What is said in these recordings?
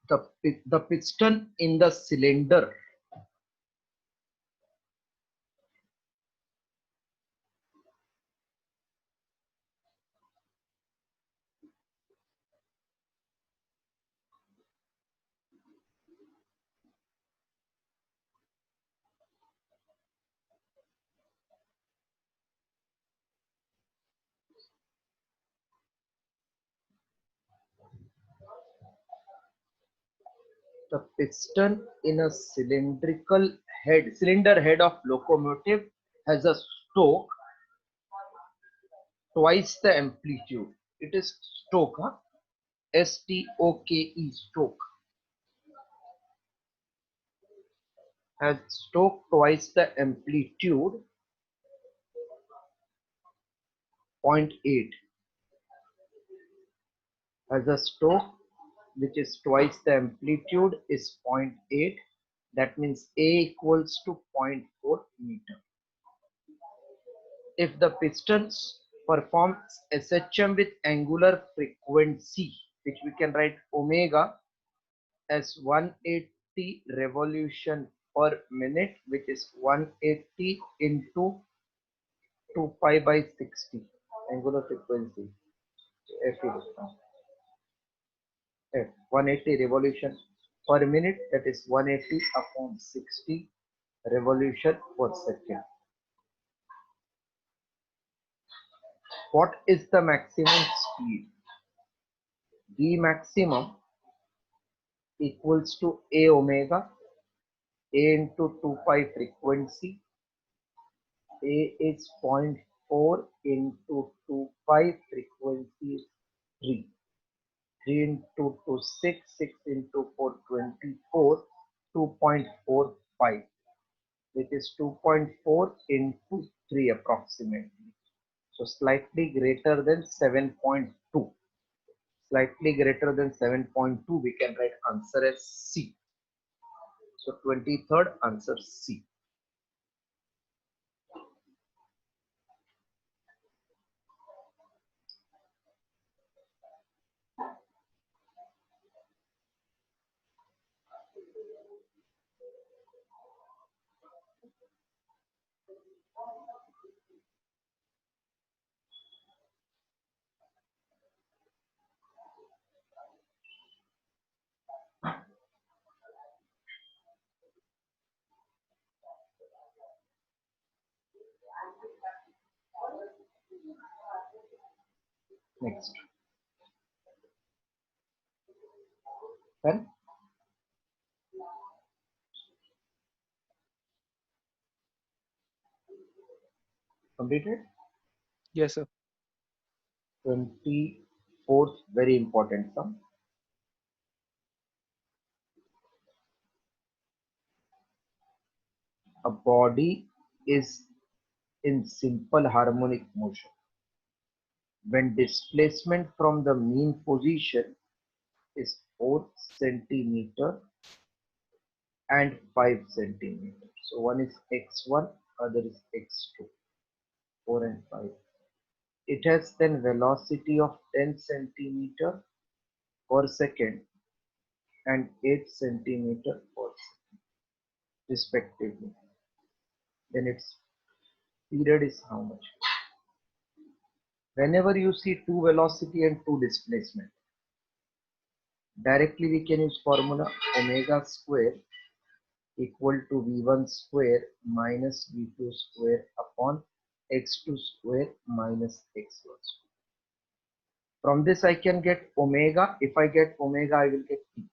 The piston in the cylinder the piston in a cylinder head of locomotive has a stroke twice the amplitude. It is stroke, huh? S-T-O-K-E, stroke. Has stroke twice the amplitude, 0.8. Has a stroke which is twice the amplitude is 0.8. That means A equals to 0.4 meter. If the pistons performs SHM with angular frequency, which we can write omega as 180 revolution per minute, which is 180 into 2 pi by 60 angular frequency. F is F 180 revolution per minute, that is 180 upon 60 revolution per second. What is the maximum speed? V maximum equals to A omega, A into 2 pi frequency. A is 0.4 into 2 pi frequency is 3. 3 into 2 6, 6 into 4 24, 2.45, which is 2.4 into 3 approximately. So slightly greater than 7.2. Slightly greater than 7.2, we can write answer as C. So 23rd answer C. Next. Then completed. Yes, sir. 24th, very important sum. A body is in simple harmonic motion when displacement from the mean position is 4 centimeter and 5 centimeter. So one is x1, other is x2, 4 and 5. It has then velocity of 10 centimeter per second and 8 centimeter per second respectively. Then its period is how much? Whenever you see two velocity and two displacement, directly we can use formula omega square equal to v1 square minus v2 square upon x2 square minus x1 square. From this I can get omega. If I get omega, I will get T.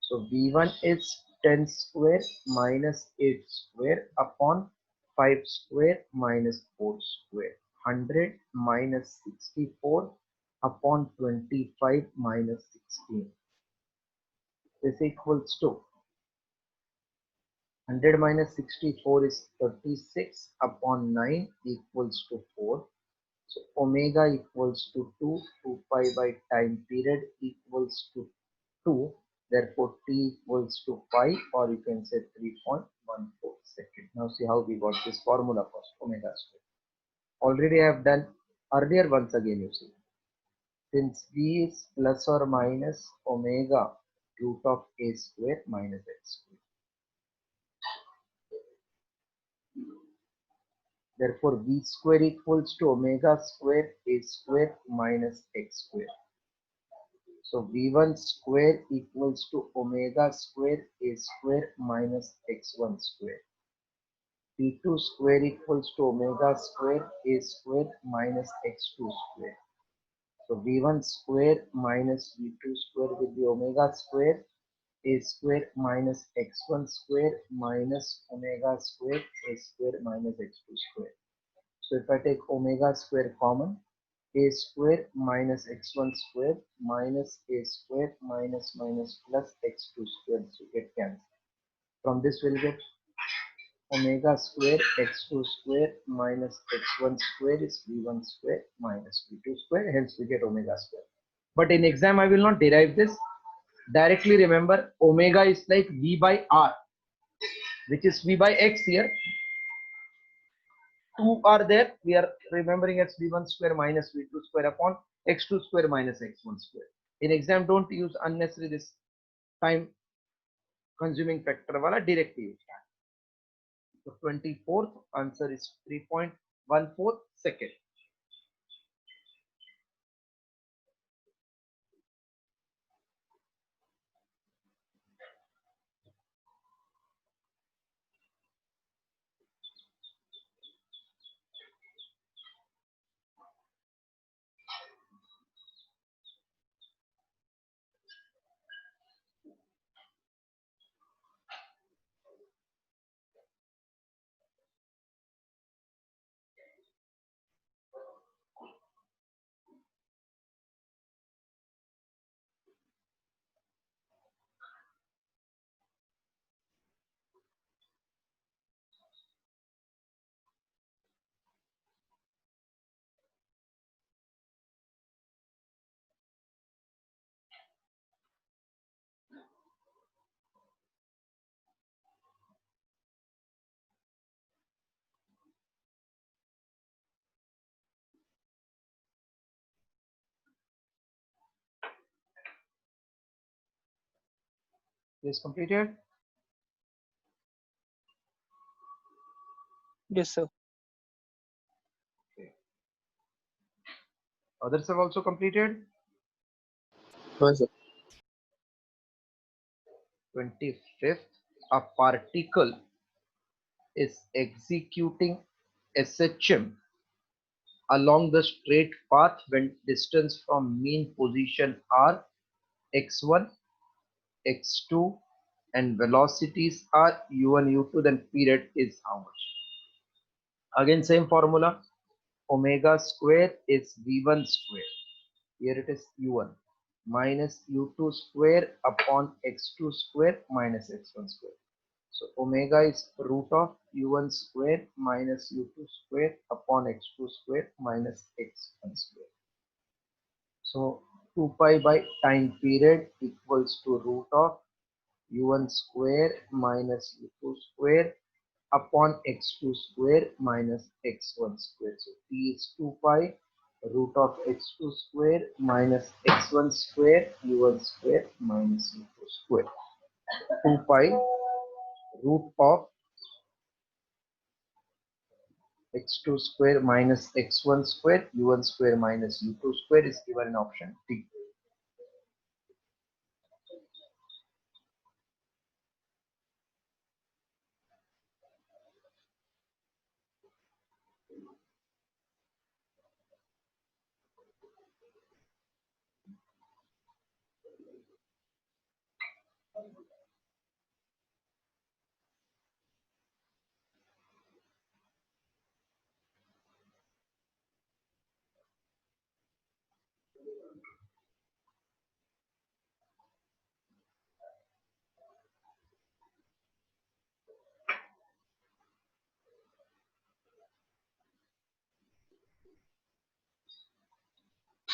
So v1 is 10 square minus 8 square upon 5 square minus 4 square. 100 minus 64 upon 25 minus 16. This equals to 100 minus 64 is 36 upon 9 equals to 4. So omega equals to 2, 2 pi by time period equals to 2. Therefore T equals to pi, or you can say 3.14 second. Now see how we got this formula for omega square. Already I have done earlier once again, you see. Since V is plus or minus omega root of a square minus x square. Therefore, v square equals to omega square a square minus x square. So v1 square equals to omega square a square minus x1 square. v2 square equals to omega square a square minus x2 square. So v1 square minus v2 square will be omega square a square minus x1 square minus omega square a square minus x2 square. So if I take omega square common, a square minus x1 square minus a square minus minus plus x2 square, so get cancelled. From this we'll get omega square x2 square minus x1 square is v1 square minus v2 square, hence we get omega square. But in exam I will not derive this. Directly remember omega is like v by r, which is v by x here. 2 are there, we are remembering as v1 square minus v2 square upon x2 square minus x1 square. In exam, don't use unnecessary this time consuming factor wala, directly use that. So 24th answer is 3.14 second. Is completed? Yes, sir. Okay. Others have also completed. No, sir. 25th, a particle is executing SHM along the straight path when distance from mean position r, x1, x2 and velocities are u1, u2, then period is how much? Again same formula, omega square is v1 square, here it is u1, minus u2 square upon x2 square minus x1 square. So omega is root of u1 square minus u2 square upon x2 square minus x1 square. So 2 pi by time period equals to root of u1 square minus u2 square upon x2 square minus x1 square. So t is 2 pi root of x2 square minus x1 square u1 square minus u2 square. 2 pi root of x2 square minus x1 square u1 square minus u2 square is given in option D.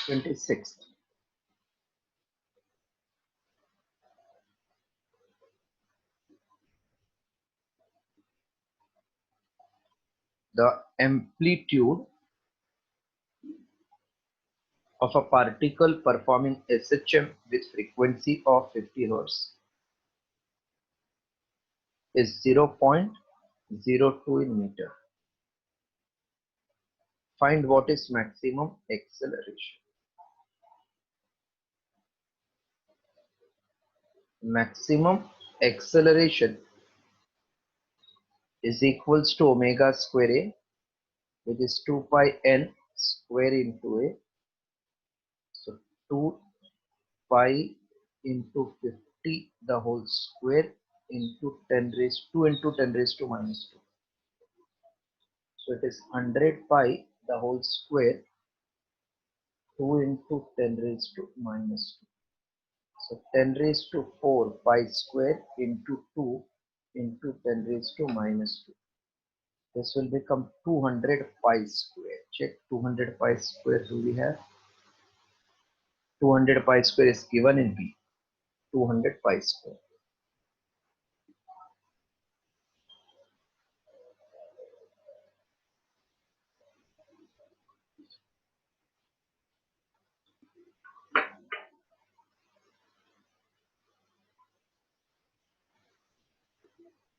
Twenty-sixth. The amplitude of a particle performing SHM with frequency of 50 Hz is 0.02 in meter. Find what is maximum acceleration. Maximum acceleration is equals to omega square a, which is 2 pi n square into a. So 2 pi into 50 the whole square into 10 raised 2 into 10 raised to minus 2. So it is 100 pi the whole square 2 into 10 raised to minus 2. So 10 raised to 4 pi square into 2 into 10 raised to minus 2. This will become 200 pi square. Check 200 pi square. Do we have 200 pi square is given in B. 200 pi square.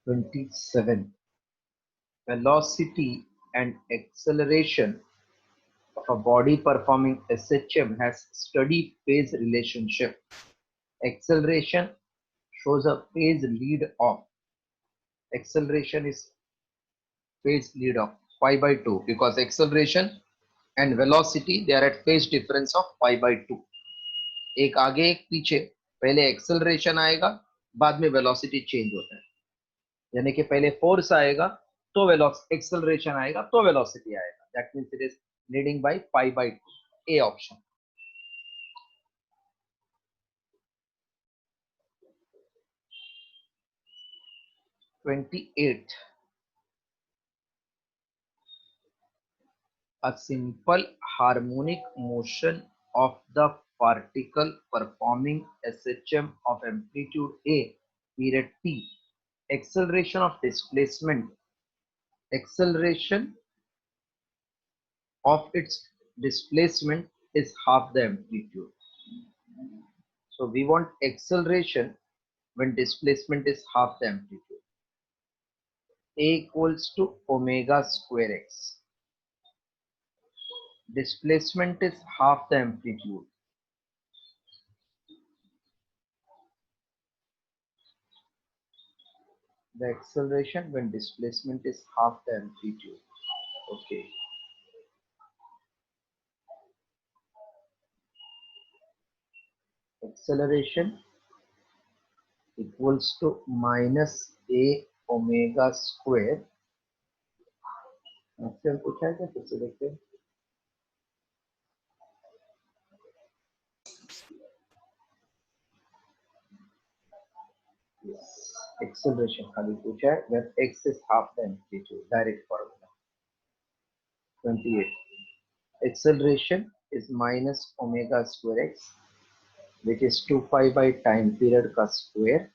(27) Velocity and acceleration of a body performing SHM has steady phase relationship. Acceleration shows a phase lead of. Acceleration is phase lead of pi by 2 because acceleration and velocity they are at phase difference of pi by 2. एक आगे एक पीछे, पहले acceleration आएगा बाद में velocity change होता है, यानी कि पहले फोर्स आएगा तो एक्सेलरेशन आएगा तो वेलोसिटी आएगा. That means it is leading by pi by 2. A option. (28) A simple harmonic motion of the particle performing SHM of amplitude A period t. Acceleration of its displacement is half the amplitude. So we want acceleration when displacement is half the amplitude. A equals to omega square x. Displacement is half the amplitude. The acceleration when displacement is half the amplitude. Okay. Acceleration equals to minus a omega square. Maximum पूछा है क्या, फिर से देखते हैं. Acceleration खाली पूछा है when x is half the amplitude. Direct formula. 28. Acceleration is minus omega square x, which is 2 pi by time period का square.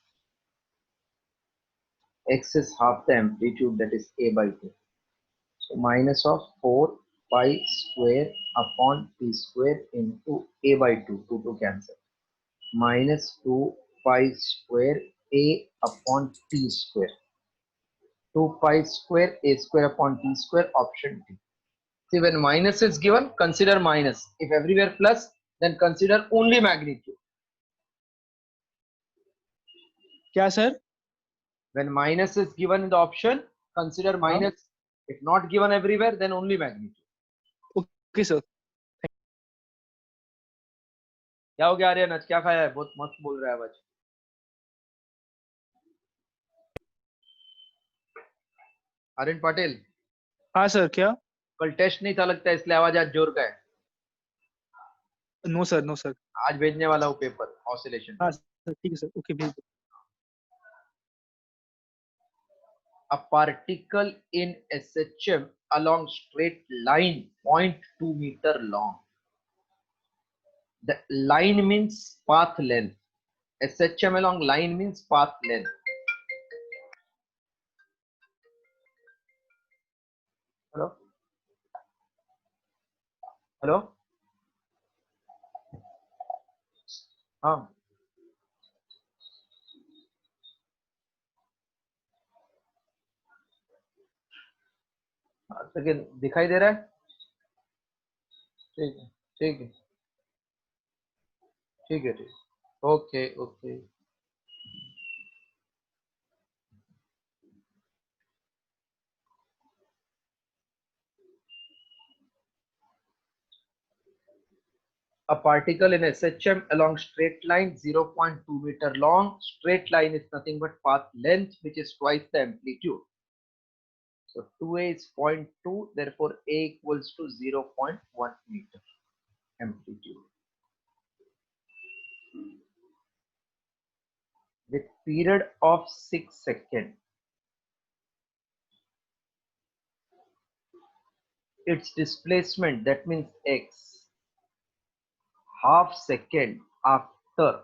X is half the amplitude, that is a by 2. So minus of 4 pi square upon t square into a by 2. 2 to cancel. Minus 2 pi square a upon t square. 2 pi square a square upon t square, option D. See, when minus is given, consider minus. If everywhere plus, then consider only magnitude. क्या sir? When minus is given in the option, consider minus. If not given everywhere, then only magnitude. Okay sir. क्या हो गया आर्यन, आज क्या खाया है? बहुत मस्त बोल रहा है आज. आर्यन पाटिल. हाँ सर. क्या? कल टेस्ट नहीं था लगता है, इसलिए आवाज आज जोर का है. No sir, no sir. आज भेजने वाला हूँ पेपर ऑसिलेशन. हाँ सर, ठीक है सर. ओके, भेज दो. A particle in SHM along straight line 0.2 meter long. The line means path length. SHM along line means path length. Hello? Hello? हाँ सेकेंड दिखाई दे रहा है? ठीक है ठीक है ठीक है ठीक। Okay okay. A particle in SHM along straight line 0.2 meter long. Straight line is nothing but path length, which is twice the amplitude. So 2a is 0.2, therefore a equals to 0.1 meter amplitude. With period of 6 seconds, its displacement, that means x, half second after,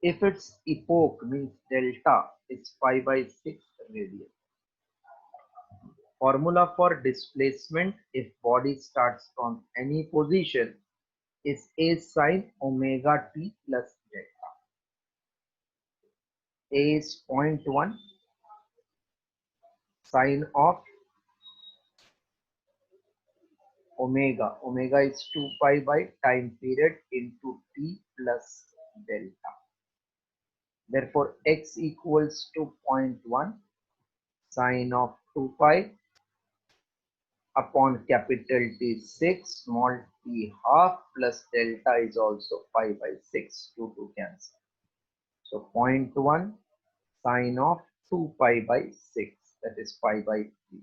if its epoch means delta is pi by 6 radian. Formula for displacement if body starts from any position is a sine omega t plus delta. A is 0.1 sine of omega. Omega is 2 pi by time period into t plus delta. Therefore, x equals to 0.1 sine of 2 pi upon capital T 6, small t half plus delta is also pi by 6, 2 to cancel. So 0.1 sine of 2 pi by 6, that is pi by 3.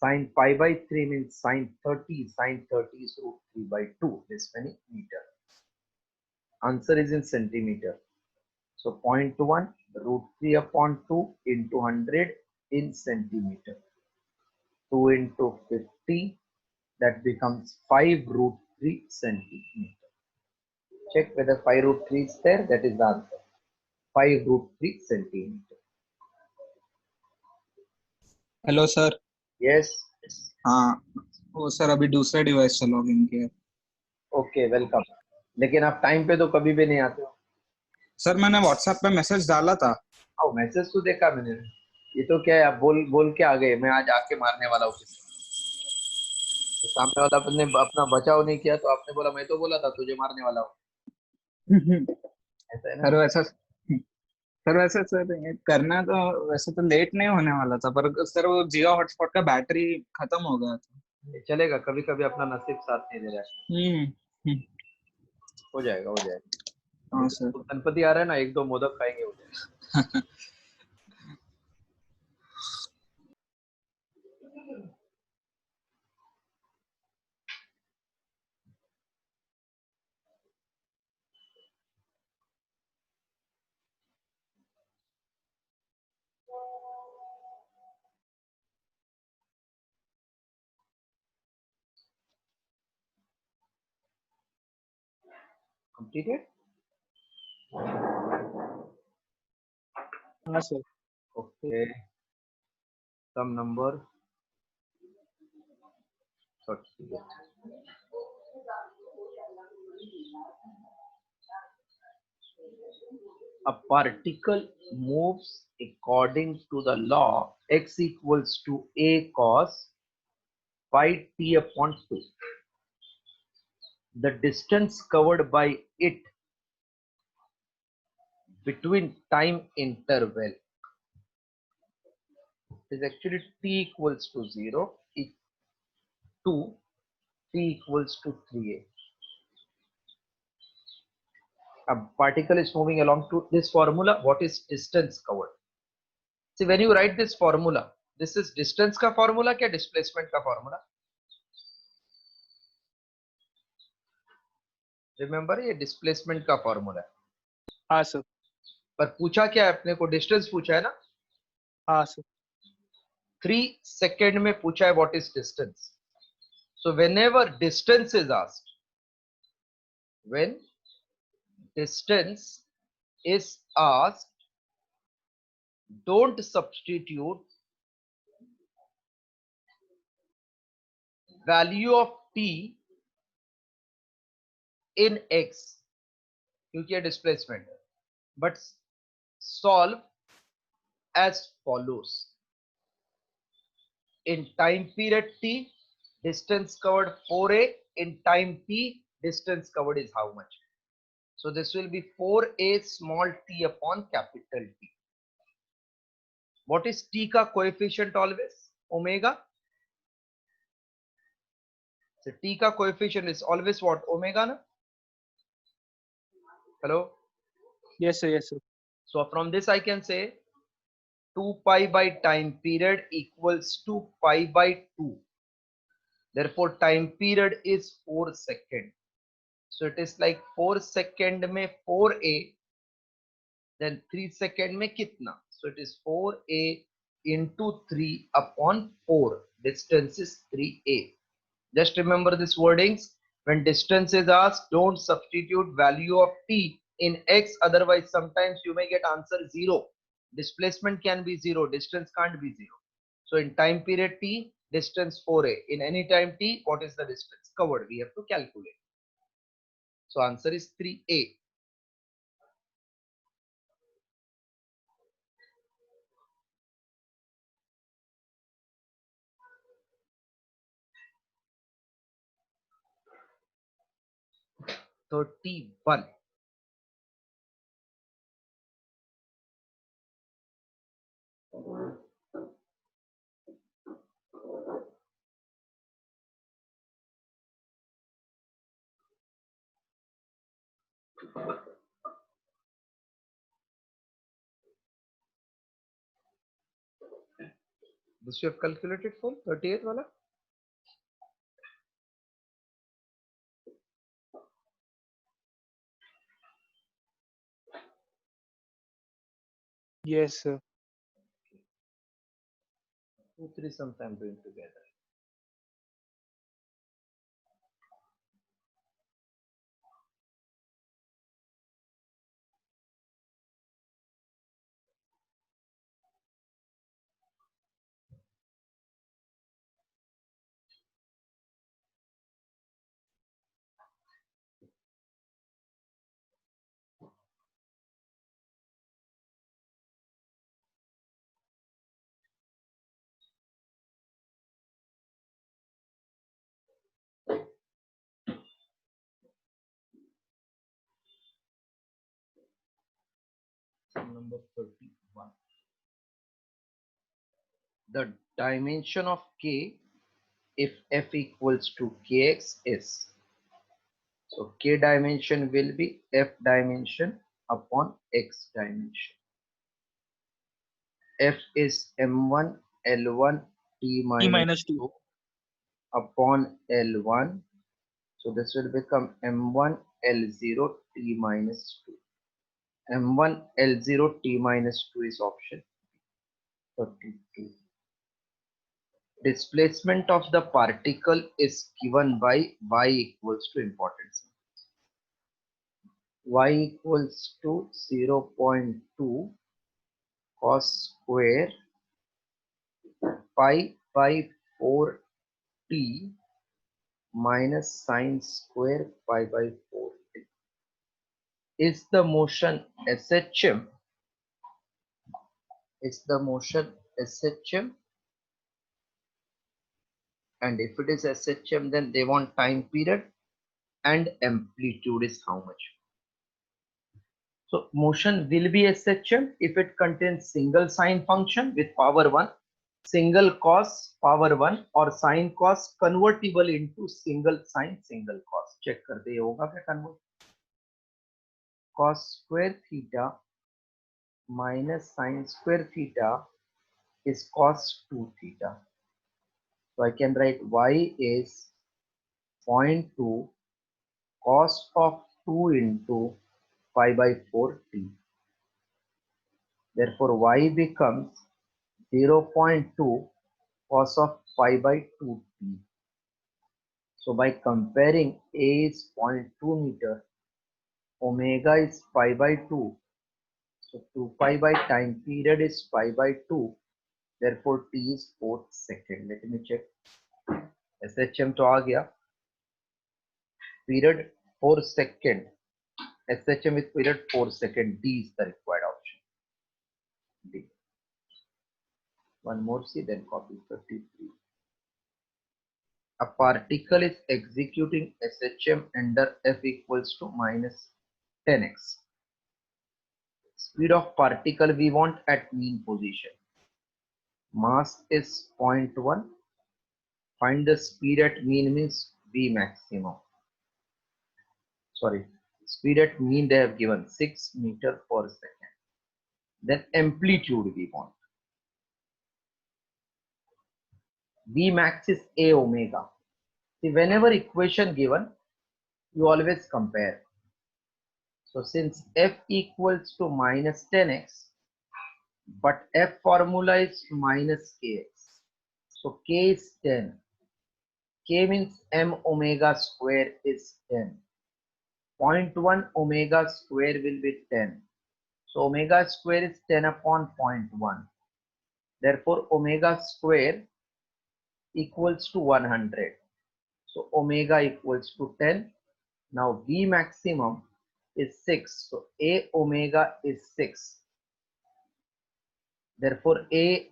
Sine pi by 3 means sine 30, sine 30 is root 3 by 2, this many meter. Answer is in centimeter. So 0.1 root 3 upon 2 into 100 in centimeter. 2 into 50, that becomes 5 root 3 centimeter. Check whether 5 root 3 is there, that is the answer. 5 root 3 centimeter. Hello sir. Yes. हाँ वो sir अभी दूसरा device से login किया। Okay welcome. लेकिन आप time पे तो कभी भी नहीं आते हो। सर मैंने व्हाट्सएप पे मैसेज डाला था। आओ मैसेज तो देखा मैंने। ये तो क्या है, आप बोल बोल के आ गए मैं आज आके मारने वाला हूँ। तो सामने वाला ने अपना बचाव नहीं किया तो आपने बोला मैं तो बोला था तुझे मारने वाला हूँ। ऐसा है ना। सर वैसे सर ये करना तो वैसे तो लेट नहीं होने वाला था, पर सर वो जियो हॉटस्पॉट का बैटरी खत्म हो गया था। चलेगा, कभी कभी अपना नसीब साथ नहीं दे रहा है। हो जाएगा हो जाएगा। हाँ सर। तो गणपति आ रहा है ना, 1-2 मोदक खाएंगे हो जाएगा। Completed? हाँ sir. Okay. Some number. A particle moves according to the law x equals to a cos pi t upon 2. The distance covered by it between time interval is actually t equals to 0 to t equals to 3a. A particle is moving along to this formula. What is distance covered? See, when you write this formula, this is distance का formula क्या displacement का formula? Remember ये displacement का formula है। हाँ sir. पर पूछा क्या है अपने को, distance पूछा है ना। हाँ सर। 3 सेकेंड में पूछा है what is distance. So whenever distance is asked, when distance is asked, don't substitute value of t in x क्योंकि ये डिस्प्लेसमेंट है, but solve as follows. In time period t, distance covered 4a. In time t, distance covered is how much? So this will be 4a small t upon capital T. What is t ka coefficient always? Omega. So t ka coefficient is always what? Omega na? Hello? Yes, sir. Yes, sir. So from this I can say 2 pi by time period equals to pi by 2. Therefore time period is 4 second. So it is like 4 second में 4a, then 3 second में कितना? So it is 4a into 3 upon 4. Distance is 3a. Just remember this wordings. When distance is asked, don't substitute value of t in x. Otherwise, sometimes you may get answer 0. Displacement can be 0. Distance can't be 0. So in time period t, distance 4a. In any time t, what is the distance covered? We have to calculate. So answer is 3a. So T1. This you have calculated for 38 wala? Yes, sir. 2, 3 sometime doing together. Number 31. The dimension of k if f equals to kx is. So k dimension will be f dimension upon x dimension. F is m1 L1 t T minus minus 2. 2 upon L1. So this will become m1 L0 t minus 2. m1 L0 t minus 2 is option 32. Displacement of the particle is given by y equals to importance. Y equals to 0.2 cos square pi by 4t minus sine square pi by 4t. Is the motion SHM? Is the motion SHM? And if it is SHM, then they want time period and amplitude is how much. So motion will be SHM if it contains single sine function with power 1, single cos power 1 or sine cos convertible into single sine single cos. Check करते होगा क्या convert? Cos square theta minus sine square theta is cos 2 theta. So I can write y is 0.2 cos of 2 into pi by 4t. Therefore y becomes 0.2 cos of pi by 2t. So by comparing a is 0.2 meter, omega is pi by 2. So 2 pi by time period is pi by 2. Therefore t is 4 second. Let me check. SHM तो आ गया. Period 4 second. SHM with period 4 second. D is the required option. D. One more C, then copy 33. A particle is executing SHM under F equals to minus 10x. Speed of particle we want at mean position. Mass is 0.1. Find the speed at mean means V maximum. Sorry, speed at mean they have given 6 meter per second. Then amplitude we want. V max is A omega. See, whenever equation given, you always compare. So since F equals to minus 10x, but F formula is minus kx. So K is 10. K means M omega square is 10. 0.1 omega square will be 10. So omega square is 10 upon 0.1. Therefore, omega square equals to 100. So omega equals to 10. Now V maximum is 6. So A omega is 6. Therefore, A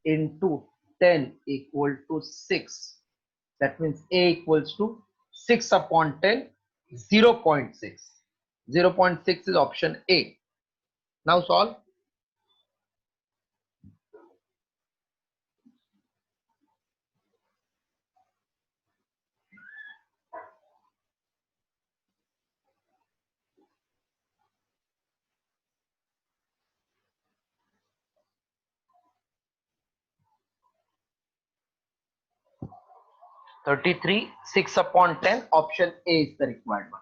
into 10 equal to 6. That means A equals to 6 upon 10, 0.6. 0.6 is option A. Now solve. (33) 6 upon 10, option A is the required one.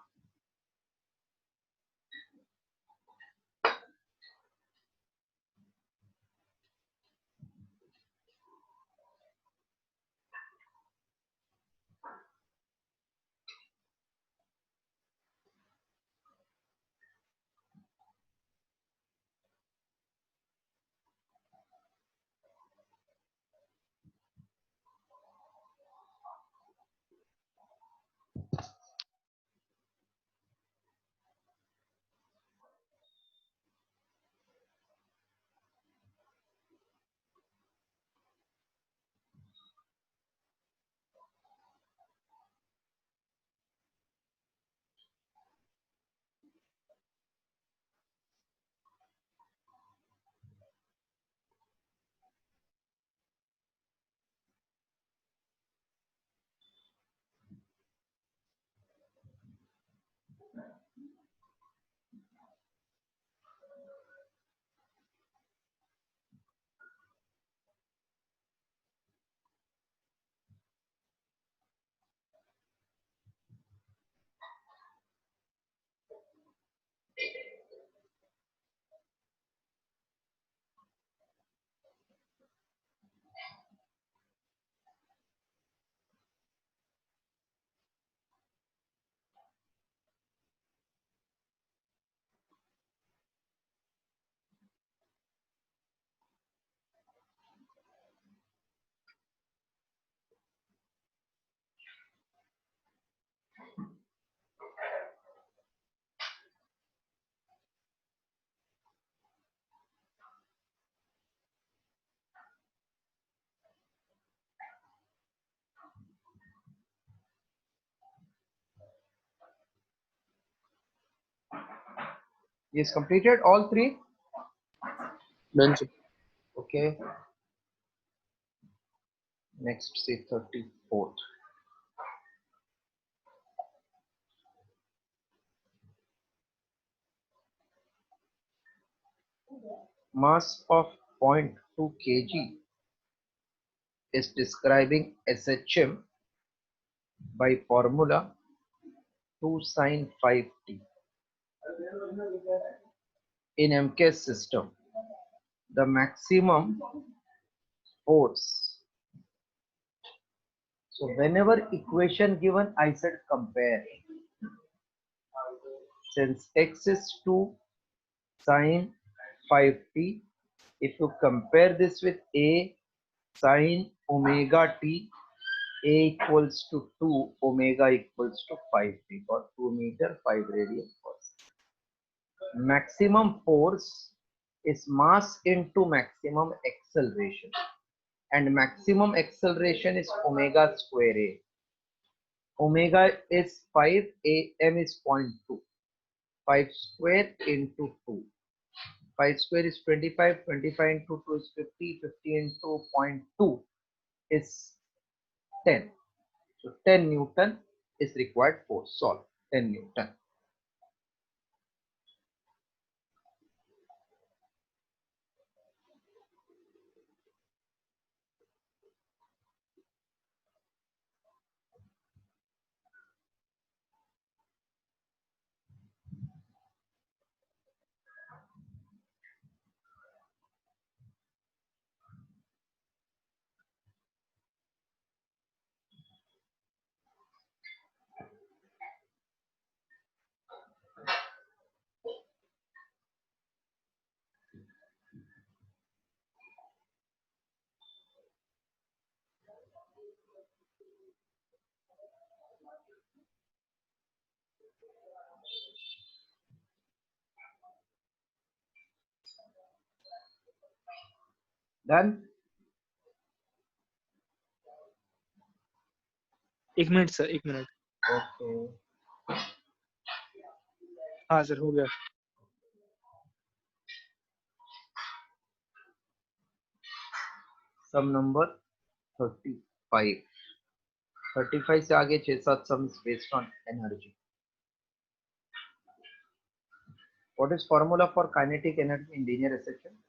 Is completed all three? Done, sir. Okay. Next, say 34th. Mass of 0.2 kg is describing SHM by formula 2 sine 5t. In MKS system, the maximum force. So whenever equation given, I said compare. Since x is 2 sine 5t, if you compare this with A sine omega t, A equals to 2, omega equals to 5. We got 2 meter 5 radian per second. Maximum force is mass into maximum acceleration, and maximum acceleration is omega square A. Omega is 5, am is 0.2. 5 square into 2. 5 square is 25, 25 into 2 is 50, 50 into 0.2 is 10. So 10 Newton is required force. Solve 10 Newton. Done. 1 minute sir, 1 minute. Okay. हाँ sir, हो गया. Sum number 35. 35 से आगे 6-7 sums based on energy. What is formula for kinetic energy in linear acceleration?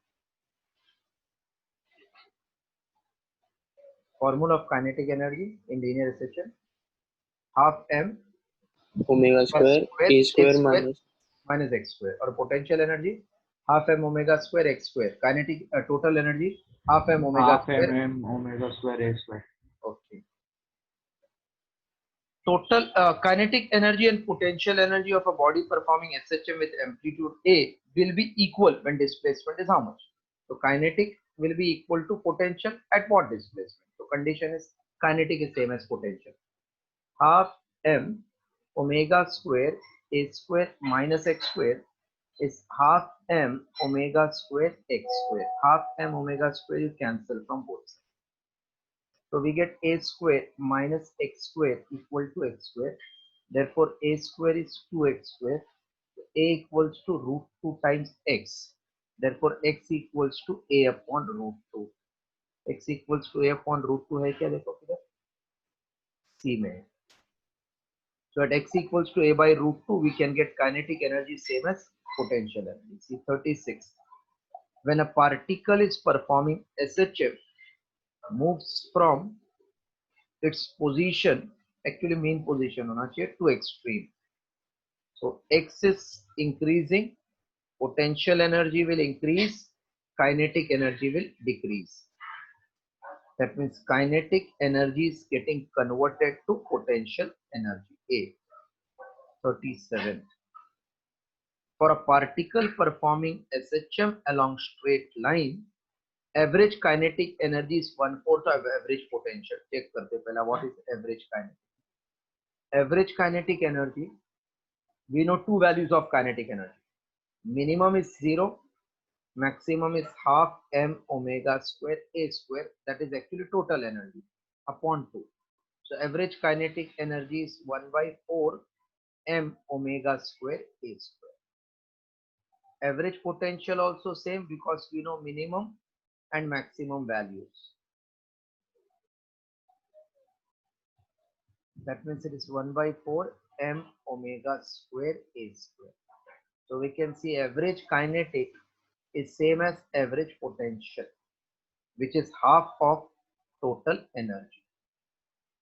Formula of kinetic energy in linear acceleration: half m omega square A square minus x square. और potential energy half m omega square x square. Kinetic total energy half m omega half square. mm omega square a square. Okay. Total kinetic energy and potential energy of a body performing SHM with amplitude A will be equal when displacement is how much? So kinetic will be equal to potential at what displacement? So condition is kinetic is same as potential. Half m omega square A square minus x square is half m omega square x square. Half m omega square you cancel from both sides. So we get a square minus x square equal to x square. Therefore, a square is 2x square. A equals to root 2 times x. Therefore, x equals to a upon root 2. X equals to a upon root 2 है क्या देखो किधर C में. So at x equals to a by root 2, we can get kinetic energy same as potential energy. See 36. When a particle is performing SHM, moves from its position, actually mean position होना चाहिए, to extreme. So x is increasing, potential energy will increase, kinetic energy will decrease. That means kinetic energy is getting converted to potential energy. A. 37. For a particle performing SHM along straight line, average kinetic energy is 1/4 of average potential. Check करते पहला what is average kinetic. Average kinetic energy, we know two values of kinetic energy. Minimum is 0, maximum is half m omega square a square, that is actually total energy, upon 2. So average kinetic energy is 1/4 m omega square a square. Average potential also same because we know minimum and maximum values. That means it is 1/4 m omega square a square. So we can see average kinetic is same as average potential, which is half of total energy.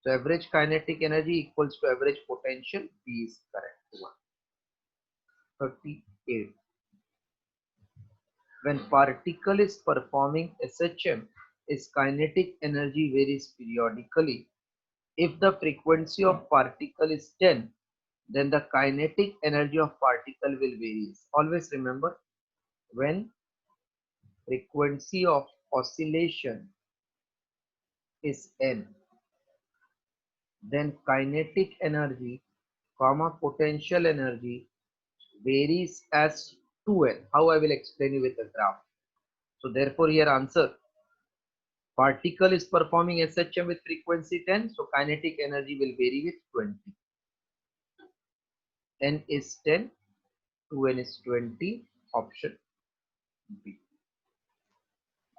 So average kinetic energy equals to average potential. B is correct one. 38. When particle is performing SHM, its kinetic energy varies periodically. If the frequency of particle is 10, then the kinetic energy of particle will vary. Always remember, when frequency of oscillation is n, then kinetic energy comma potential energy varies as 2n. How I will explain you with the graph. So therefore here answer, particle is performing SHM with frequency 10, so kinetic energy will vary with 20. N is 10, 2n is 20, option B.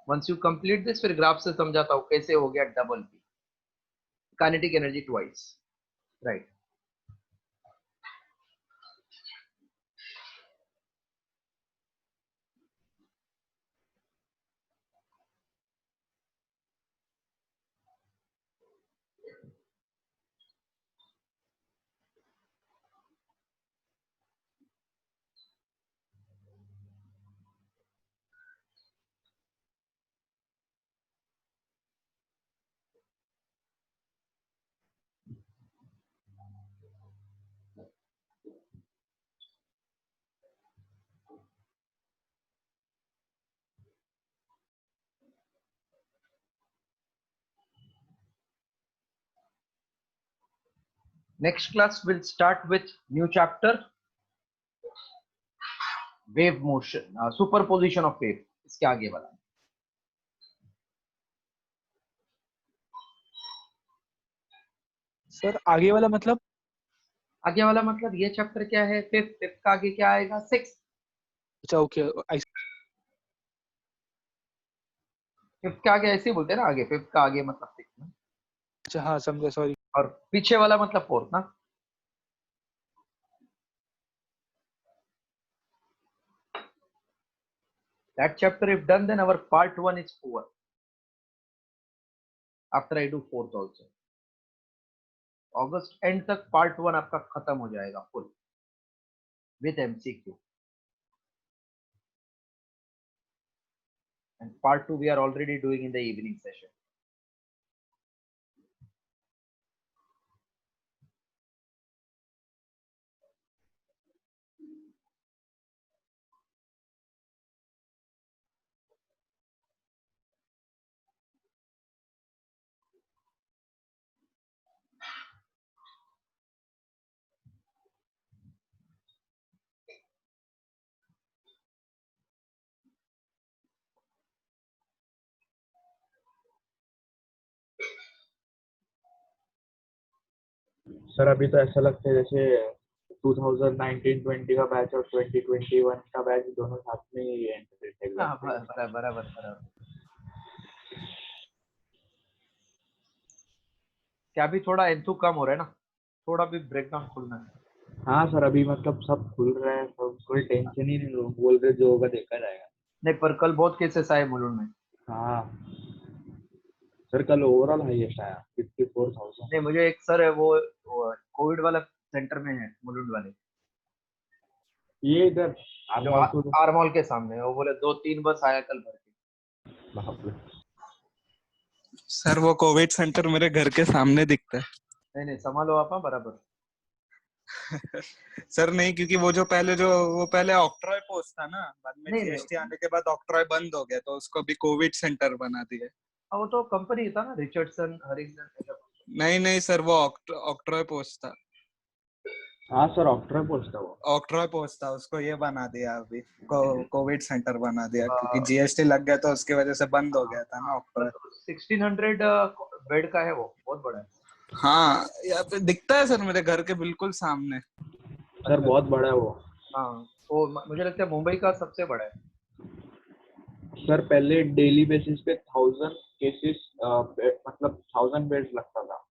Once you complete this, फिर graph से समझाता हूँ कैसे हो गया double P, kinetic energy twice, right. Next class will start with new chapter, wave motion, superposition of wave. इसके आगे वाला. सर आगे वाला मतलब? आगे वाला मतलब ये चैप्टर क्या है, फिफ्थ, फिफ्थ का आगे क्या आएगा, सिक्स. अच्छा ओके. फिफ्थ का आगे ऐसे ही बोलते हैं ना, आगे फिफ्थ का आगे मतलब सिक्स ना, अच्छा हाँ समझा, सॉरी. और पीछे वाला मतलब फोर्थ ना. That chapter if done, then our part 1 is over. After I do fourth also. August end तक part 1 आपका खत्म हो जाएगा full with MCQ. And part 2 we are already doing in the evening session. Sir अभी तो ऐसा लगता है जैसे 2019-20 का बैच और 2021 का बैच दोनों साथ में ही एंट्रेंस एग्जाम. बराबर. क्या भी थोड़ा एंथू कम हो रहा है ना, थोड़ा भी ब्रेकडाउन खुलना है. हाँ सर अभी मतलब सब खुल रहा है, सब कोई टेंशन ही नहीं, लोग बोल रहे जो होगा देखा जाएगा. नहीं पर कल बहुत केसेस आए मुलुंड में. हाँ सर कल ओवरऑल हाईएस्ट आया 54,000. नहीं मुझे एक सर है वो कोविड वाला सेंटर में है मुलुंड वाले, ये इधर जो आरमॉल के सामने, वो बोले 2-3 बस आया कल भर के. सर वो कोविड सेंटर मेरे घर के सामने दिखता है. नहीं संभालो आप बराबर. सर नहीं, क्योंकि वो पहले ऑक्ट्रॉय पोस्ट था ना, बाद में नहीं, जीएसटी आने के बाद ऑक्ट्रॉय बंद हो गया, तो उसको भी कोविड सेंटर बना दिया. वो तो कंपनी था ना, रिचर्डसन हरिंगटन. नहीं सर वो ऑक्ट्रॉय पोस्ट था. हाँ सर ऑक्ट्रॉय पोस्ट था, उसको ये बना दिया अभी, कोविड सेंटर बना दिया, क्योंकि जीएसटी लग गया तो उसकी वजह से बंद हो गया था ना ऑक्ट्रॉय. 1600 बेड का है, वो बहुत बड़ा है. हाँ यहाँ पे दिखता है सर मेरे घर के बिल्कुल सामने. सर बहुत बड़ा है वो. हाँ वो मुझे लगता है मुंबई का सबसे बड़ा है. सर पहले डेली बेसिस पे 1000 केसेस मतलब 1000 बेड्स लगता था,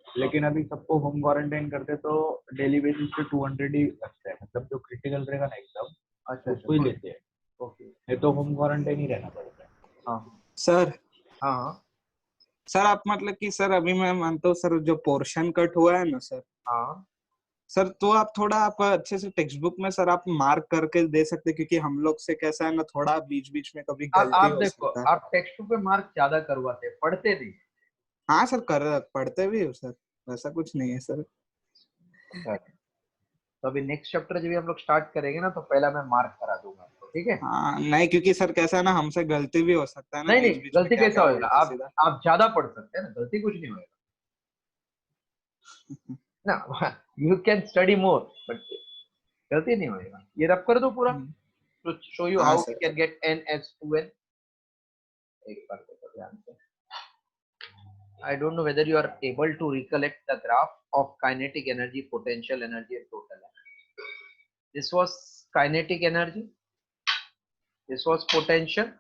लेकिन अभी सबको होम क्वारंटाइन करते तो डेली बेसिस पे 200 ही लगता है, मतलब जो क्रिटिकल रहेगा ना एकदम, अच्छा उसको ही लेते हैं. ओके. नहीं तो होम क्वारंटाइन ही रहना पड़ता है. हाँ सर. हाँ सर आप मतलब कि सर अभी मैं मानता हूँ सर जो पोर्शन कट हुआ है ना सर, हाँ सर तो आप अच्छे से टेक्स्ट बुक में सर आप मार्क करके दे सकते, क्योंकि हम लोग से कैसा है ना, थोड़ा बीच बीच में कभी गलती आप हो देखो, सकता है. आप टेक्स्ट पे मार्क ज्यादा करवाते, पढ़ते नहीं. हाँ सर पढ़ते भी हो सर, ऐसा कुछ नहीं है सर. तो अभी नेक्स्ट चैप्टर जब हम लोग स्टार्ट करेंगे ना, तो पहला मैं मार्क करा दूंगा आपको, ठीक है. हाँ नहीं, क्योंकि सर कैसा है ना, हमसे गलती भी हो सकता है ना. नहीं गलती कैसा होगा, आप ज्यादा पढ़ सकते हैं ना, गलती कुछ नहीं होगा. ना you can study more but गलती नहीं होएगा। ये रब कर दो पूरा to show you हाँ how we sir. can get n as 2n। एक बार देखो ध्यान से। I don't know whether you are able to recollect the graph of kinetic energy, potential energy and total energy. This was kinetic energy, this was potential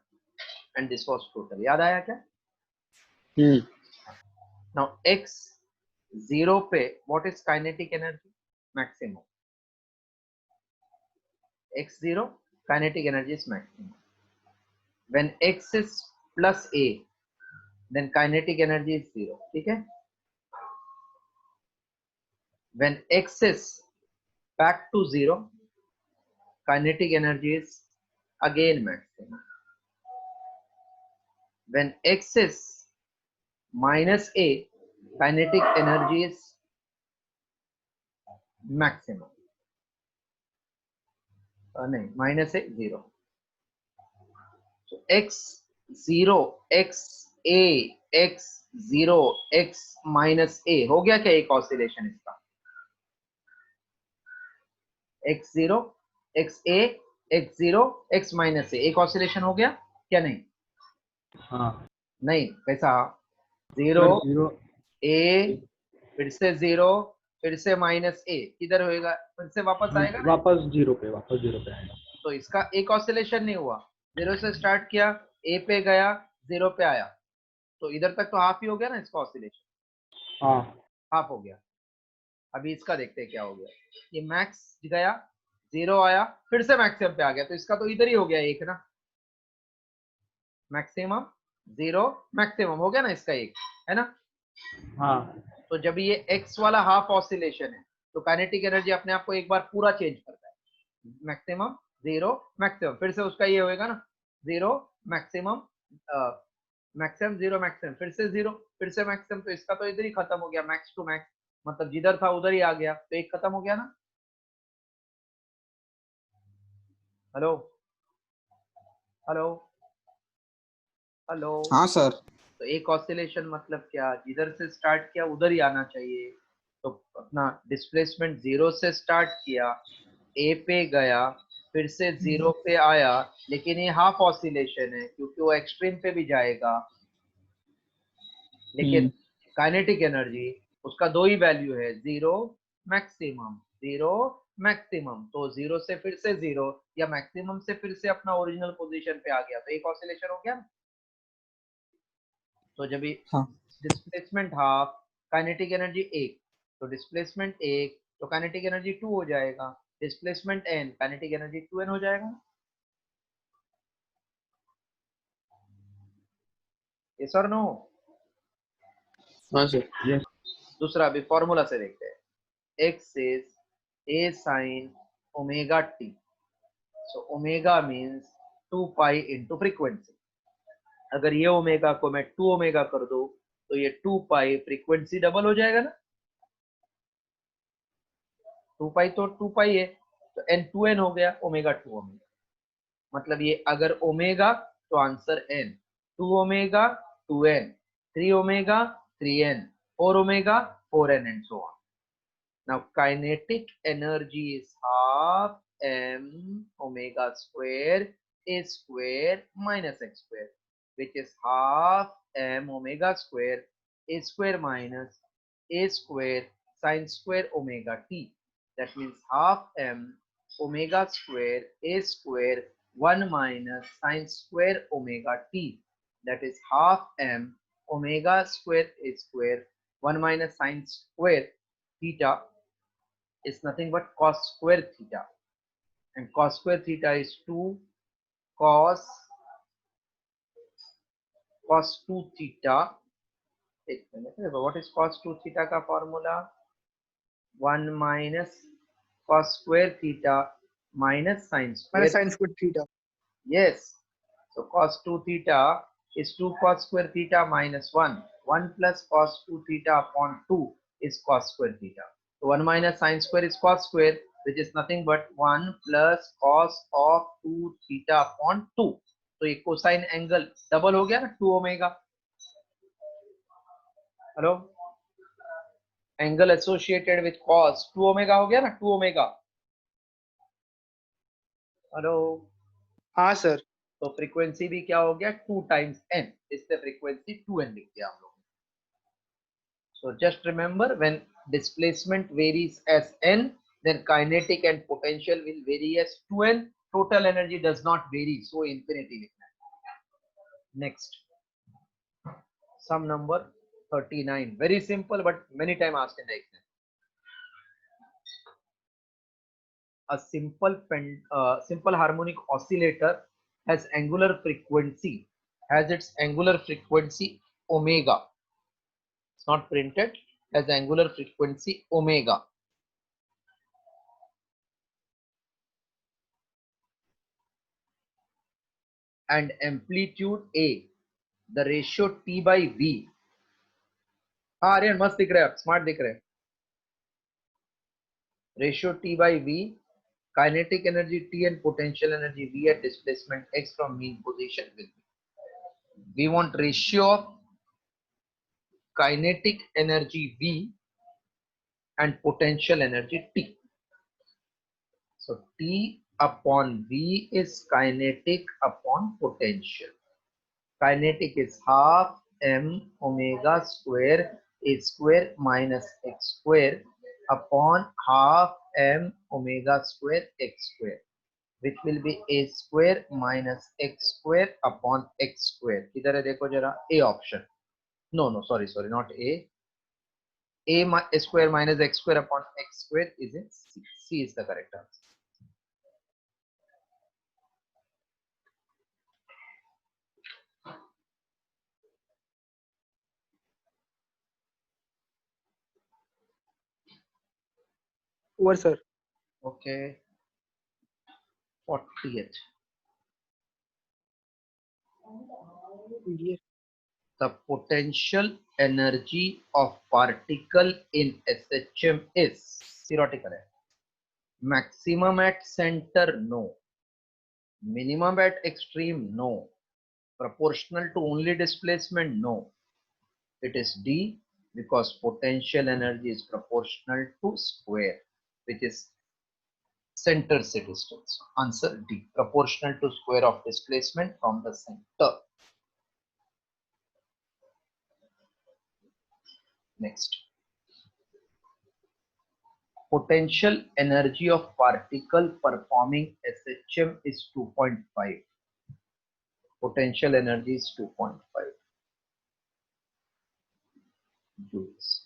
and this was total। याद आया क्या? Now x 0 पे what is kinetic energy? Maximum। x 0 kinetic energy is maximum। When x is plus a then kinetic energy is 0। ठीक है? When x is back to 0 kinetic energy is again maximum। When x is minus a kinetic energy is maximum। नहीं minus a 0। So x 0 x a x 0 x minus a हो गया क्या एक oscillation इसका? x 0 x a x 0 x minus a एक oscillation हो गया क्या? नहीं हाँ नहीं कैसा? सर 0 जीरो a फिर से 0 फिर से माइनस a किधर होएगा? फिर से वापस आएगा ना? वापस जीरो पे आएगा। तो इसका एक ऑसिलेशन नहीं हुआ। 0 से स्टार्ट किया a पे गया 0 पे आया तो इधर तक तो हाफ ही हो गया ना इसका ऑसिलेशन। हाँ हाफ हो गया। अभी इसका देखते हैं क्या हो गया। ये मैक्स गया 0 आया फिर से मैक्सिमम पे आ गया तो इसका तो इधर ही हो गया एक ना। मैक्सिमम 0 मैक्सिमम हो गया ना इसका एक, है ना? हाँ तो जब ये x वाला हाफ ऑसिलेशन है तो काइनेटिक एनर्जी अपने आप को एक बार पूरा चेंज करता है। मैक्सिमम 0 मैक्सिमम फिर से उसका ये होएगा ना 0 मैक्सिमम मैक्सिमम 0 मैक्सिमम फिर से 0 फिर से मैक्सिमम तो इसका तो इधर ही खत्म हो गया। मैक्स टू मैक्स मतलब जिधर था उधर ही आ गया तो एक खत्म हो गया ना। Hello hello hello. हाँ सर। तो एक ऑसिलेशन मतलब क्या? जिधर से स्टार्ट किया उधर ही आना चाहिए। तो अपना डिस्प्लेसमेंट 0 से स्टार्ट किया a पे गया फिर से 0 पे आया लेकिन ये हाफ ऑसिलेशन है क्योंकि वो एक्सट्रीम पे भी जाएगा। लेकिन काइनेटिक एनर्जी उसका दो ही वैल्यू है 0 मैक्सिमम 0 मैक्सिमम तो 0 से फिर से 0 या मैक्सिमम से फिर से अपना ओरिजिनल पोजीशन पे आ गया तो एक ऑसिलेशन हो गया। तो जब ये डिस्प्लेसमेंट हाफ काइनेटिक एनर्जी 1 तो डिस्प्लेसमेंट 1 तो काइनेटिक एनर्जी 2 हो जाएगा। Displacement n kinetic energy 2n हो जाएगा। यस और नो? हाँ सर। यस दूसरा अभी फॉर्मूला से देखते हैं। x is a sin omega t so omega means 2 pi into frequency. अगर ये ओमेगा को मैं 2 ओमेगा कर दूं तो ये 2 पाई फ्रीक्वेंसी डबल हो जाएगा ना। 2 पाई तो 2 पाई है तो n 2n हो गया ओमेगा 2 ओमेगा। मतलब ये अगर ओमेगा तो answer n 2 omega 2n 3 omega 3n 4 omega 4n and so on। Now kinetic energy is half m omega square a square minus x square which is half m omega square a square minus a square sin square omega t। That means half m omega square a square 1 minus sin square omega t, that is half m omega square a square 1 minus sin square theta is nothing but cos square theta, and cos square theta is 2 cos 2 theta। एक minute, what is cos 2 theta का formula? 1 minus cos square theta minus sin square theta. yes, so cos 2 theta is 2 cos square theta minus 1 plus cos 2 theta upon 2 is cos square theta। So 1 minus sin square is cos square which is nothing but 1 plus cos of 2 theta upon 2। तो ये cosine angle double हो गया ना 2 omega. Hello angle associated with cos 2 omega हो गया ना, 2 omega. Hello, हाँ sir. तो फ्रीक्वेंसी भी क्या हो गया 2 टाइम्स n, इससे फ्रीक्वेंसी 2n लिख दिया हम लोग। So just remember, when displacement varies as n, then kinetic and potential will vary as 2n. Total energy does not vary, so infinity लिखना है। Next, sum number 39. Very simple, but many times asked in the exam. A simple harmonic oscillator has its angular frequency omega. It's not printed, has angular frequency omega. And amplitude A, the ratio T by V. हाँ आर्यन मस्त दिख रहे हैं, smart दिख रहे हैं। Ratio T by V, kinetic energy T and potential energy V at displacement x from mean position will be. We want ratio of kinetic energy V and potential energy T. So T upon V is kinetic upon potential. Kinetic is half m omega square a square minus x square upon half m omega square x square, which will be a square minus x square upon x square. इधर है देखो जरा, A option. No, sorry, not A. A square minus x square upon x square is in C. C is the correct answer. Over sir. Okay. 40th. Yes. The potential energy of particle in SHM is theoretical. Maximum at center, no. Minimum at extreme, no. Proportional to only displacement, no. It is D because potential energy is proportional to square, which is center C distance. Answer D, proportional to square of displacement from the center. Next. Potential energy of particle performing SHM is 2.5. Potential energy is 2.5 joules.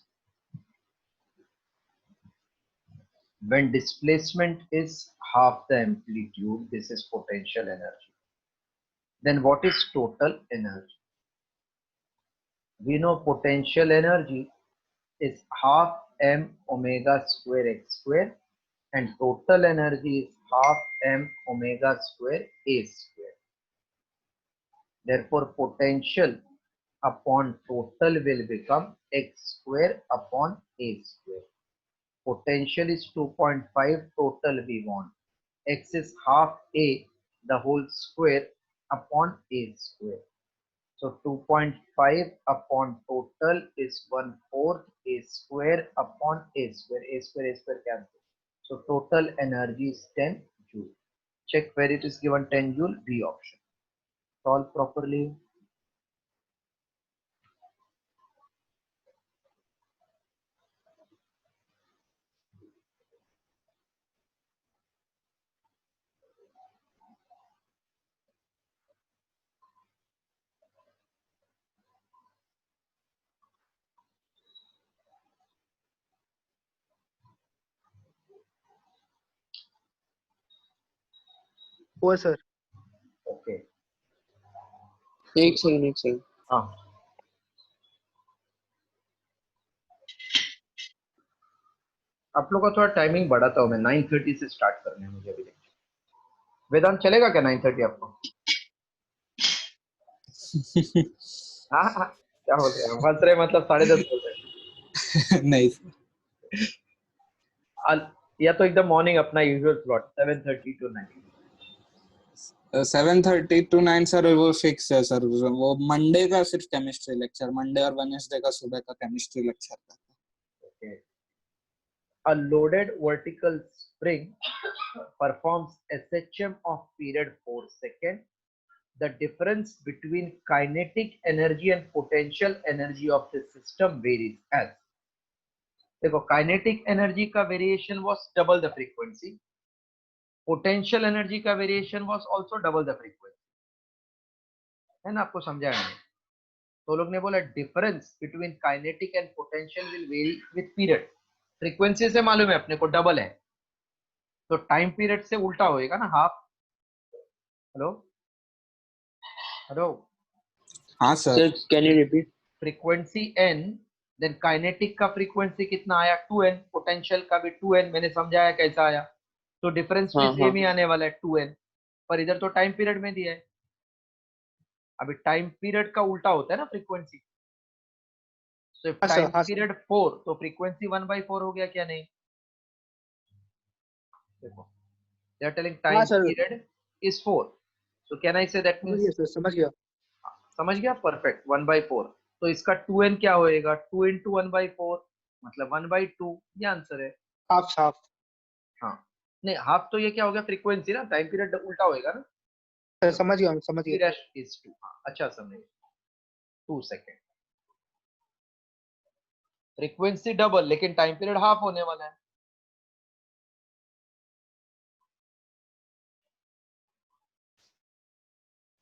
When displacement is half the amplitude, this is potential energy. Then what is total energy? We know potential energy is half m omega square x square and total energy is half m omega square a square. Therefore, potential upon total will become x square upon a square. Potential is 2.5, total we want. X is half a, the whole square upon a square. So 2.5 upon total is 1/4 a square upon a square. A square cancel. So total energy is 10 joule. Check where it is given 10 joule, B option. Solve properly. Over sir. Okay. एक second हाँ आप लोग का थोड़ा timing बढ़ाता हूँ मैं, 9:30 से स्टार्ट करने हैं मुझे अभी। वेदांत चलेगा क्या 9:30 आपको? हाँ क्या बोल रहे हैं, हंस रहे मतलब 10:30 बोल रहे हैं। नहीं या तो एकदम मॉर्निंग अपना usual slot 7:30 to 9। 7:30 to 9 sir वो फिक्स है सर। वो मंडे का सिर्फ केमिस्ट्री लेक्चर, मंडे और वेडनेसडे का सुबह का केमिस्ट्री लेक्चर का। Okay. A loaded vertical spring performs SHM of period 4 seconds. The difference between kinetic energy and potential energy of the system varies as. देखो kinetic energy का variation was double the frequency. Potential energy का variation was also double the frequency. है ना, आपको समझाया मैंने. तो लोग ने बोला difference between kinetic and potential will vary with period. Frequency से मालूम है अपने को double है, तो टाइम पीरियड से उल्टा होएगा ना, हाफ. Hello hello. हाँ sir. Sir, can you repeat? Frequency n, then kinetic का फ्रीक्वेंसी कितना आया 2n, पोटेंशियल का भी 2n. मैंने समझाया कैसा आया, तो डिफरेंस भी हाँ, सेम हाँ. ही आने वाला है 2n, पर इधर तो टाइम पीरियड में दिया है. अभी टाइम पीरियड का उल्टा होता है ना फ्रीक्वेंसी. तो हाँ सर, टाइम हाँ सर. पीरियड 4 तो फ्रीक्वेंसी 1/4 हो गया क्या नहीं. देखो दे आर टेलिंग हाँ time sir, period is 4, so can I say that समझ गया मींस. सर, समझ गया. समझ गया, परफेक्ट. 1/4, तो इसका 2n क्या होएगा, 2 into 1/4 मतलब 1/2. ये आंसर है. Half half. हाँ, नहीं हाफ तो ये क्या हो गया फ्रीक्वेंसी ना, टाइम पीरियड उल्टा होएगा ना. सर समझ गया, समझ T गया. dash is 2. हाँ अच्छा समझे. 2 सेकेंड. फ्रीक्वेंसी डबल लेकिन टाइम पीरियड हाफ होने वाला है.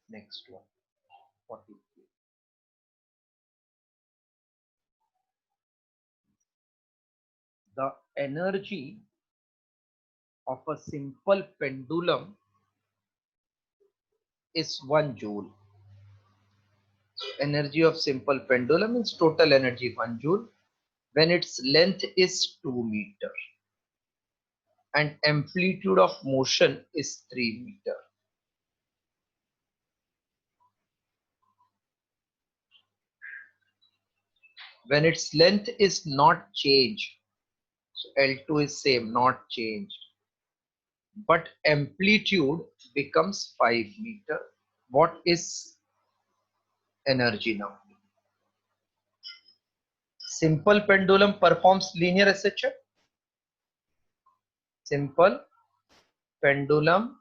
Next one 43. The energy of a simple pendulum is 1 joule. Energy of simple pendulum is total energy 1 joule when its length is 2 meter and amplitude of motion is 3 meter. When its length is not changed, so L2 is same, not changed, but amplitude becomes 5 meter. What is energy now? Simple pendulum performs linear SHM. Simple pendulum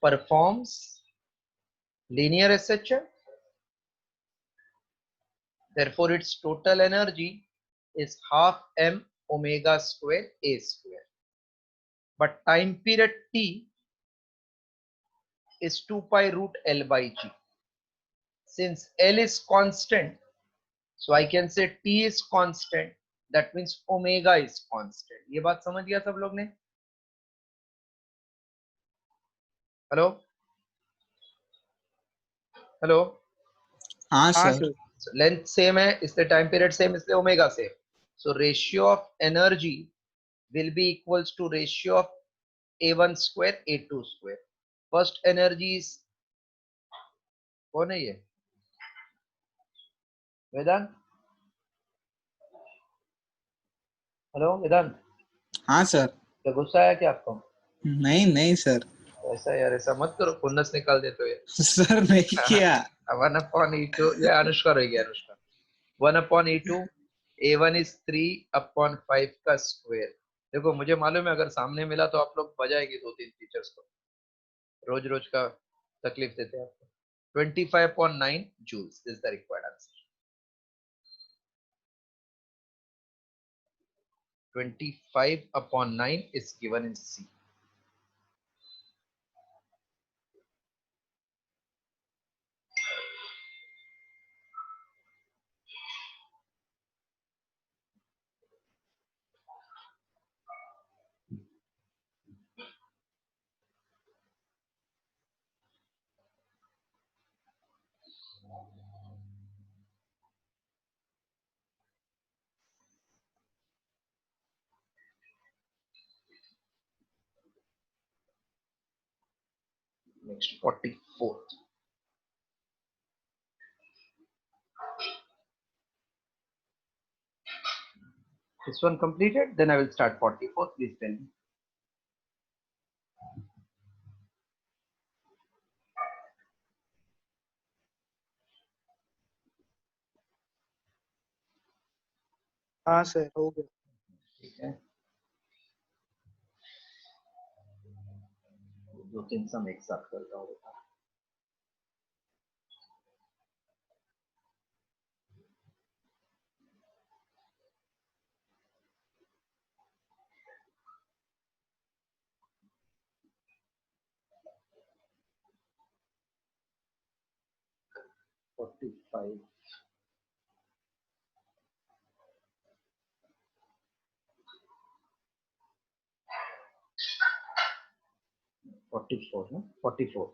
performs linear SHM. Therefore, its total energy is half m omega square a square. But time period t is 2 pi root L by g. Since L is constant, so I can say t is constant. That means omega is constant. ये बात समझ गया सब लोग ने. Hello hello. हाँ हाँ sir. Sir. Length same है इसलिए टाइम पीरियड सेम इसलिए omega same. So ratio of energy will be equals to ratio of a1 square a2 square. First energy is कौन है ये, वेदांत. हेलो वेदांत. हाँ सर. क्या गुस्सा आया क्या आपको. नहीं नहीं सर. ऐसा यार, ऐसा मत करो, खुन्नस निकाल देते हो ये. सर नहीं किया. 1/e2, ये अनुष्का रहेगी, अनुष्का. 1/e2, a1 is 3/5 का स्क्वायर. देखो मुझे मालूम है अगर सामने मिला तो आप लोग बजाएंगे 2-3 टीचर्स को, रोज रोज का तकलीफ देते हैं आपको. 25/9 joules is the required answer. 25/9 is given in C. Next 44th. This one completed, then I will start 44th. Please tell me. हाँ सर, हो गया. ठीक है. दो तीन सम एक साथ करता हूँ। Forty five 44 no 44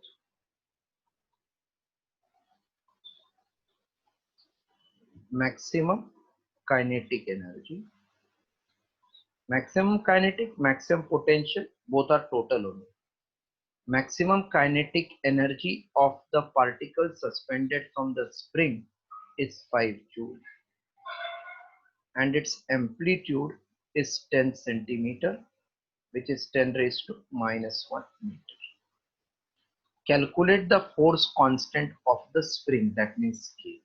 maximum kinetic energy, maximum kinetic, maximum potential, both are total only. Maximum kinetic energy of the particle suspended from the spring is 5 joule and its amplitude is 10 centimeter, which is 10 raised to minus 1 meter. Calculate the force constant of the spring, that means K.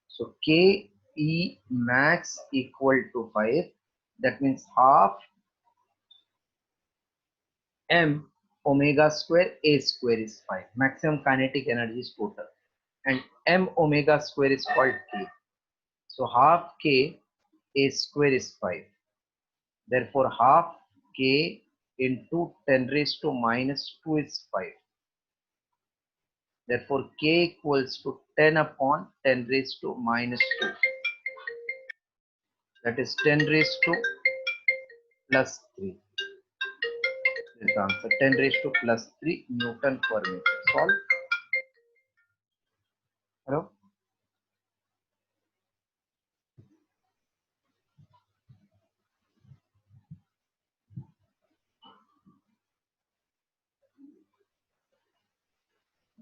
So K E max equal to 5, that means half m omega square A square is 5. Maximum kinetic energy is total and m omega square is called K. So half K A square is 5. Therefore half K into 10 raised to minus 2 is 5. Therefore K equals to 10 upon 10 raised to minus 2. That is 10 raised to plus 3. This is the answer, 10 raised to plus 3 Newton per meter. Solve. Hello?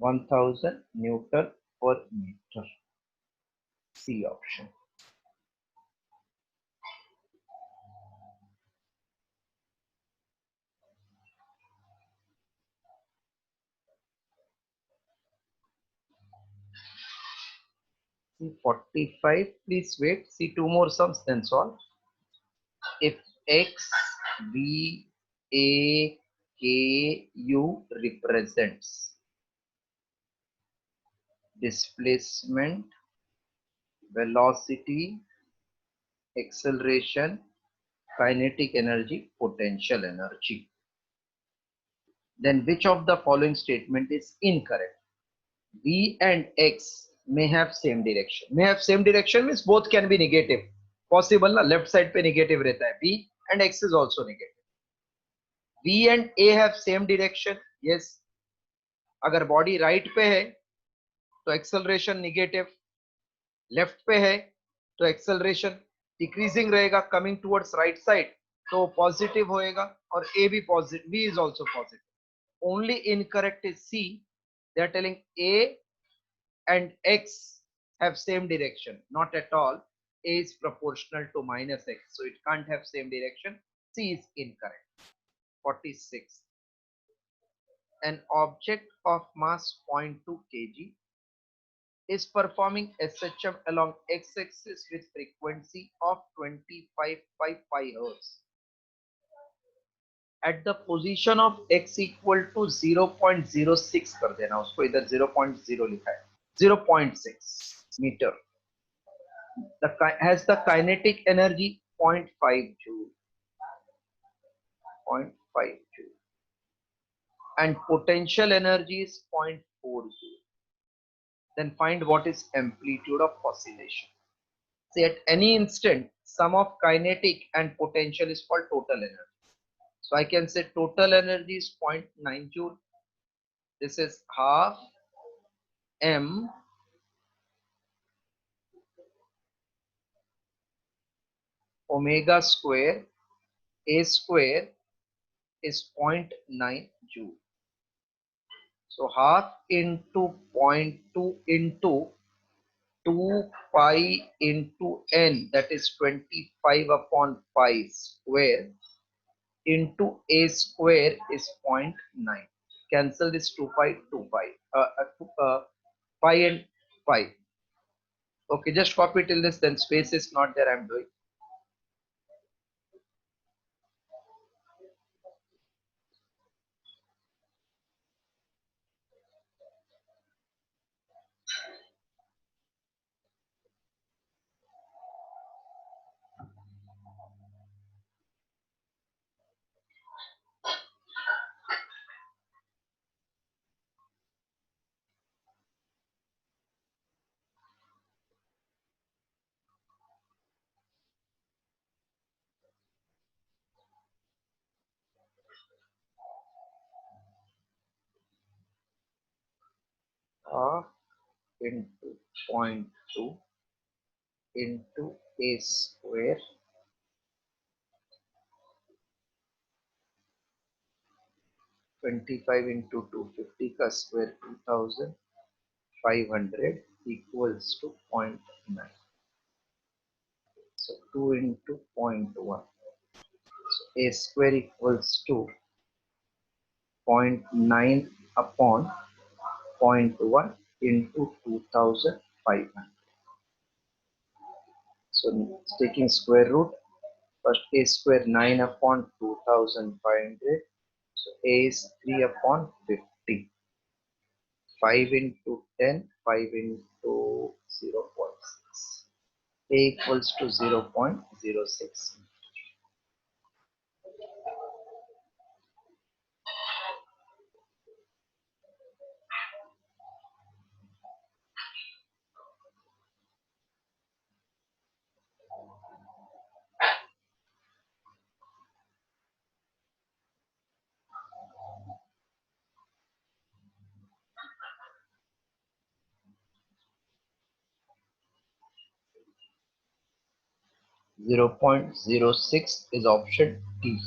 (1000 Newton per meter). C option. See 45, please wait. See two more sums, then solve. If X, V, A, K, U represents displacement, velocity, acceleration, kinetic energy, potential energy, then which of the following statement is incorrect? V and X may have same direction. May have same direction means both can be negative. Possible na, left side pe negative रहता है. V and X is also negative. V and A have same direction. Yes. अगर body right पे है तो acceleration negative. Left पे है तो acceleration decreasing रहेगा, coming towards right side तो positive होएगा और A भी positive. B is also positive. Only incorrect is C. They are telling A and X have same direction. Not at all. A is proportional to minus X, so it can't have same direction. C is incorrect. 46. An object of mass 0.2 kg is performing SHM along x-axis with frequency of 25 by pi hertz. At the position of x equal to 0.06 कर देना, उसको इधर 0.0 लिखा है, 0.6 meter. Has the kinetic energy 0.5 joule, 0.5 joule, and potential energy is 0.4 joule. Then find what is amplitude of oscillation. See, at any instant, sum of kinetic and potential is called total energy. So I can say total energy is 0.9 joule. This is half m omega square A square is 0.9 joule. So half into 0.2 into 2 pi into n, that is 25 upon pi square, into A square is 0.9. Cancel this 2 pi, 2 pi, pi and pi. Okay, just copy till this, then space is not there, I'm doing. half into 0.2 into a square 25 into 250 का square 2500 equals to 0.9. So 2 into 0.1. So a square equals to 0.9 upon 0.1 into 2500. So taking square root, first a square 9 upon 2500. So a is 3 upon 50. 5 into 10, 5 into 0.6. A equals to 0.06. 0.06 is option D.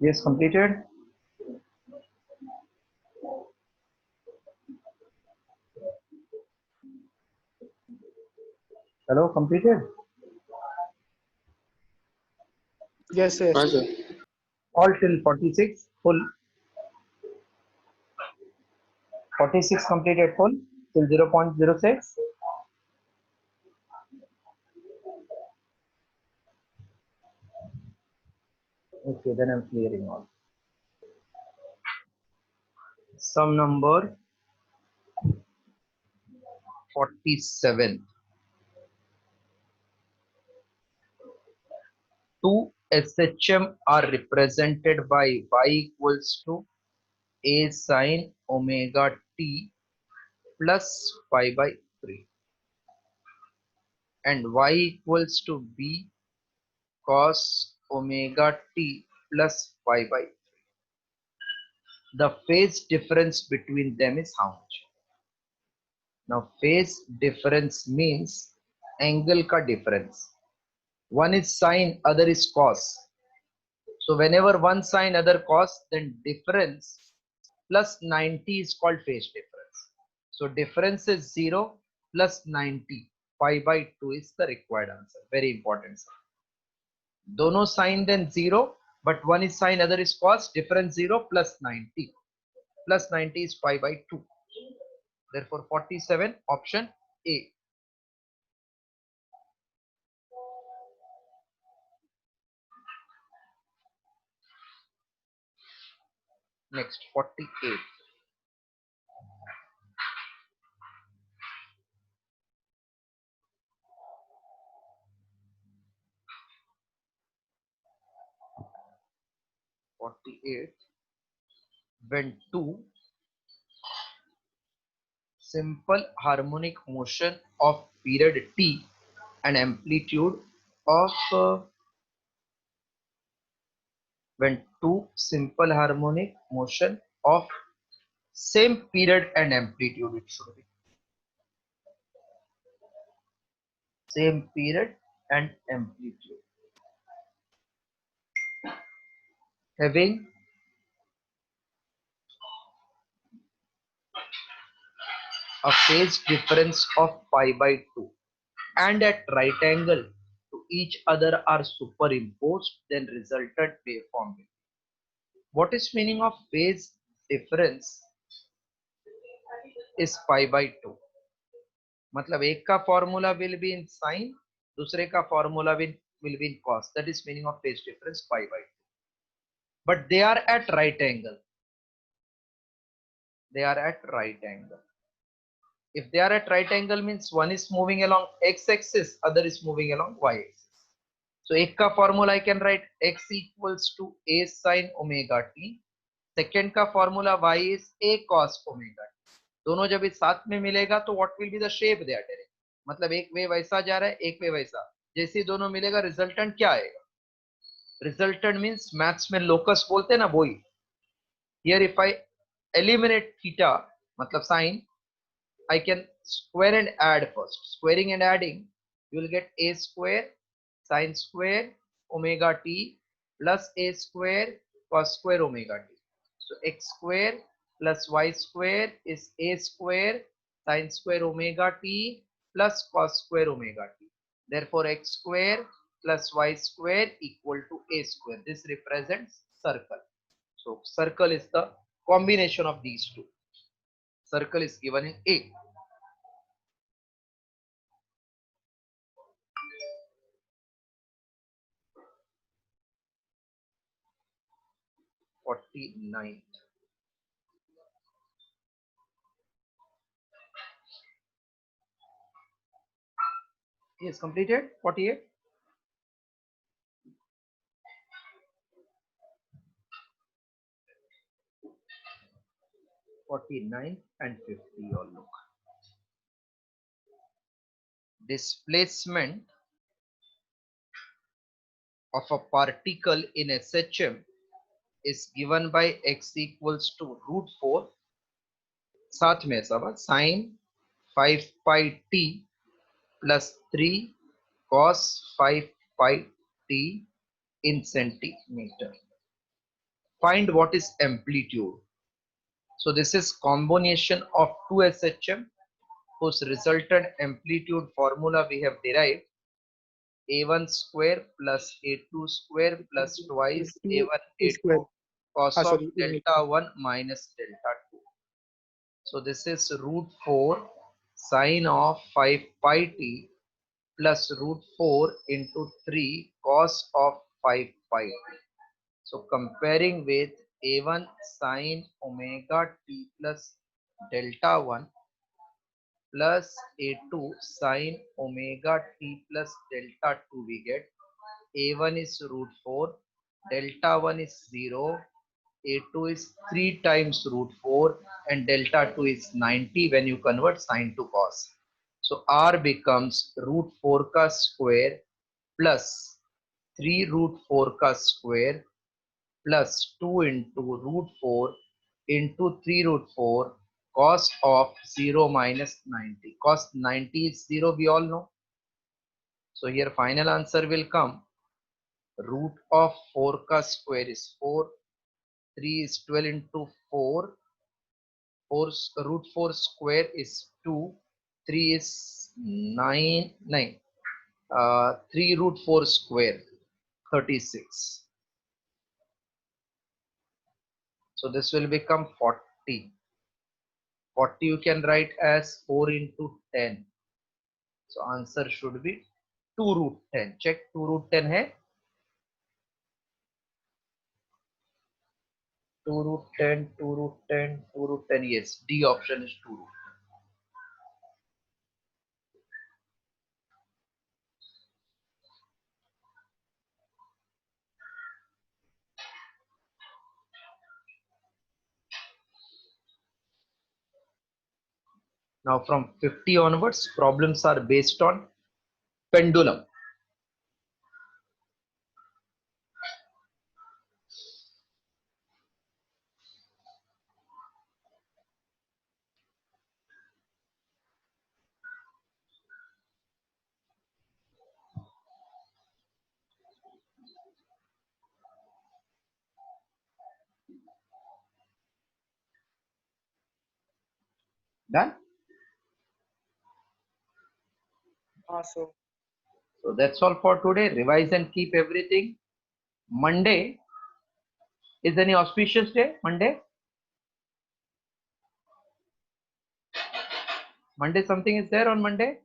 Yes, completed. Hello, completed. Yes, हाँ yes. Sir. All till 46 full. 46 completed full till 0.06. Okay, then I'm clearing all. Sum number 47. Two SHM are represented by y equals to a sine omega t plus pi by 3 and y equals to b cos omega t plus pi by 3. The phase difference between them is how much? Now phase difference means angle ka difference. One is sine, other is cos. So whenever one sine, other cos, then difference plus 90 is called phase difference. So difference is 0 plus 90. Pi by 2 is the required answer. Very important. Dono sine then 0, but one is sine, other is cos. Difference 0 plus 90. Plus 90 is pi by 2. Therefore 47 option A. Next 48. When two simple harmonic motion of period t and amplitude of when two simple harmonic motion of same period and amplitude, it should be same period and amplitude having a phase difference of pi by 2 and at right angle to each other are superimposed, then resultant waveform. What is meaning of phase difference is pi by 2. मतलब एक का formula will be in sine, दूसरे का formula will be in cos. That is meaning of phase difference pi by 2. But they are at right angle. They are at right angle. If they are at right angle means one is moving along x-axis, other is moving along y-axis. So एक का formula I can write x equals to a sin omega t. Second का formula y is a cos omega t. दोनों जब इस साथ में मिलेगा तो what will be the shape they are directing. मतलब एक वे वैसा जा रहा है, एक वे वैसा. जैसे दोनों मिलेगा रिजल्टेंट क्या आएगा? रिजल्टेंट मीन्स मैथ्स में लोकस बोलते हैं ना, वही. Here if I eliminate theta, मतलब sin, I can square and add first. Squaring and adding, you will get a square sin square omega t plus a square cos square omega t. So x square plus y square is a square sin square omega t plus cos square omega t. Therefore x square plus y square equal to a square. This represents circle. So circle is the combination of these two. Circle is given in A. (49) Yes, completed. 48. And 50 all look. Displacement of a particle in SHM is given by x equals to √4. साथ में सब sin 5 pi t plus 3 cos 5 pi t in centimeter. Find what is amplitude. So this is combination of two SHM whose resultant amplitude formula we have derived. A1 square plus A2 square plus twice A1 A2 square. cos of Sorry, delta 1 minus delta 2. So this is √4 sine of 5 pi t plus √4 into 3 cos of 5 pi t. So comparing with A1 sine omega t plus delta 1 plus A2 sine omega t plus delta 2, we get A1 is √4, delta 1 is 0, A2 is 3 times √4 and delta 2 is 90 when you convert sine to cos. So R becomes √4 ka square plus 3 √4 ka square plus 2 into √4 into 3 √4 cos of 0 minus 90. Cos 90 is 0, we all know. So here final answer will come. Root of 4 ka square is 4. 3 is 12 into 4. 4 √4 square is 2. 3 is 9. 3 √4 square 36. So this will become 40. 40 you can write as 4 into 10. So answer should be 2 √10. Check 2 √10 hai. 2 √10, 2 √10, 2 √10. Yes, D option is 2 √10. Now from 50 onwards, problems are based on pendulum. Done? So So that's all for today. Revise and keep everything. Monday is any auspicious day? Monday? Monday something is there on Monday?